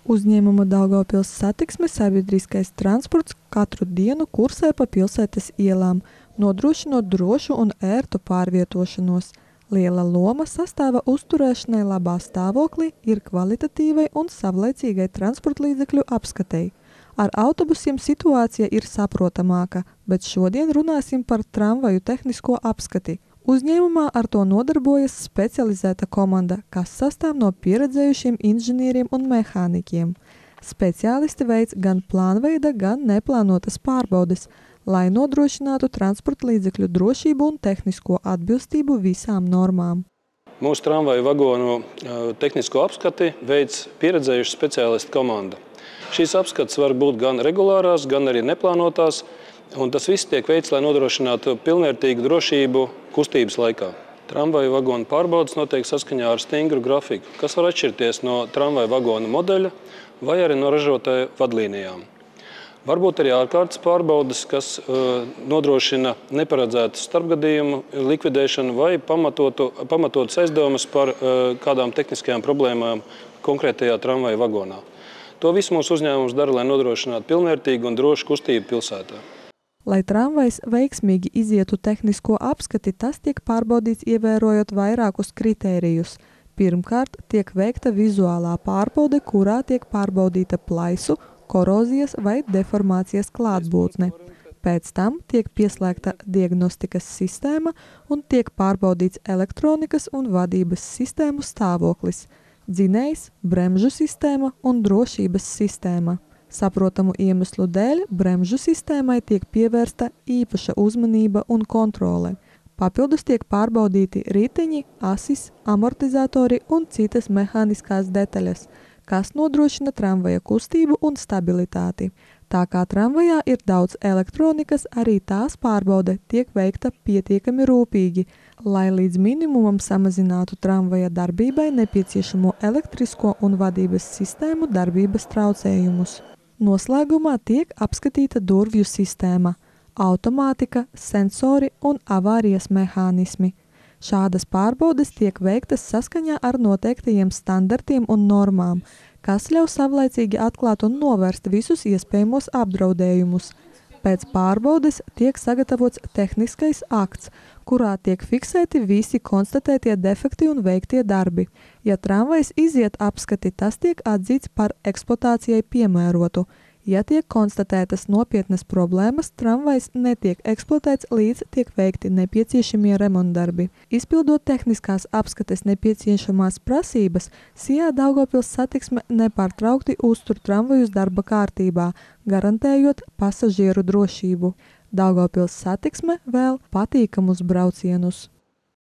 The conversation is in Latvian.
Uzņēmuma Daugavpils Satiksme sabiedriskais transports katru dienu kursē pa pilsētas ielām, nodrošinot drošu un ērtu pārvietošanos. Liela loma sastāva uzturēšanai labā stāvoklī ir kvalitatīvai un savlaicīgai transportlīdzekļu apskatei. Ar autobusiem situācija ir saprotamāka, bet šodien runāsim par tramvaju tehnisko apskati. Uzņēmumā ar to nodarbojas specializēta komanda, kas sastāv no pieredzējušiem inženieriem un mehānikiem. Speciālisti veic gan plānveida, gan neplānotas pārbaudes, lai nodrošinātu transportlīdzekļu drošību un tehnisko atbilstību visām normām. Mūsu tramvaju vagonu tehnisko apskati veic pieredzējuša speciālistu komanda. Šīs apskates var būt gan regulārās, gan arī neplānotās, un tas viss tiek veikts, lai nodrošinātu pilnvērtīgu drošību kustības laikā. Tramvaju vagonu pārbaudes notiek saskaņā ar stingru grafiku, kas var atšķirties no tramvaju vagonu modeļa vai arī no ražotāja vadlīnijām. Varbūt arī ārkārtas pārbaudes, kas nodrošina neparedzētu starpgadījumu likvidēšanu vai pamatotas aizdomas par kādām tehniskajām problēmām konkrētajā tramvaju vagonā. To visu mūsu uzņēmums dara, lai nodrošinātu pilnvērtīgu un drošu kustību pilsētā. Lai tramvajs veiksmīgi izietu tehnisko apskati, tas tiek pārbaudīts ievērojot vairākus kritērijus. Pirmkārt, tiek veikta vizuālā pārbaude, kurā tiek pārbaudīta plaisu, korozijas vai deformācijas klātbūtne. Pēc tam tiek pieslēgta diagnostikas sistēma un tiek pārbaudīts elektronikas un vadības sistēmu stāvoklis, dzinējs, bremžu sistēma un drošības sistēma. Saprotamu iemeslu dēļ bremžu sistēmai tiek pievērsta īpaša uzmanība un kontrole. Papildus tiek pārbaudīti riteņi, asis, amortizatori un citas mehāniskās detaļas, kas nodrošina tramvaja kustību un stabilitāti. Tā kā tramvajā ir daudz elektronikas, arī tās pārbaude tiek veikta pietiekami rūpīgi, lai līdz minimumam samazinātu tramvaja darbībai nepieciešamo elektrisko un vadības sistēmu darbības traucējumus. Noslēgumā tiek apskatīta durvju sistēma, automātika, sensori un avārijas mehānismi. Šādas pārbaudes tiek veiktas saskaņā ar noteiktajiem standartiem un normām, kas ļauj savlaicīgi atklāt un novērst visus iespējamos apdraudējumus. Pēc pārbaudes tiek sagatavots tehniskais akts, kurā tiek fiksēti visi konstatētie defekti un veiktie darbi. Ja tramvajs iziet apskati, tas tiek atzīts par eksploatācijai piemērotu. Ja tiek konstatētas nopietnas problēmas, tramvajs netiek eksploatēts, līdz tiek veikti nepieciešamie remontdarbi. Izpildot tehniskās apskates nepieciešamās prasības, SIA Daugavpils Satiksme nepārtraukti uztur tramvajus darba kārtībā, garantējot pasažieru drošību. Daugavpils Satiksme vēl patīkamus braucienus.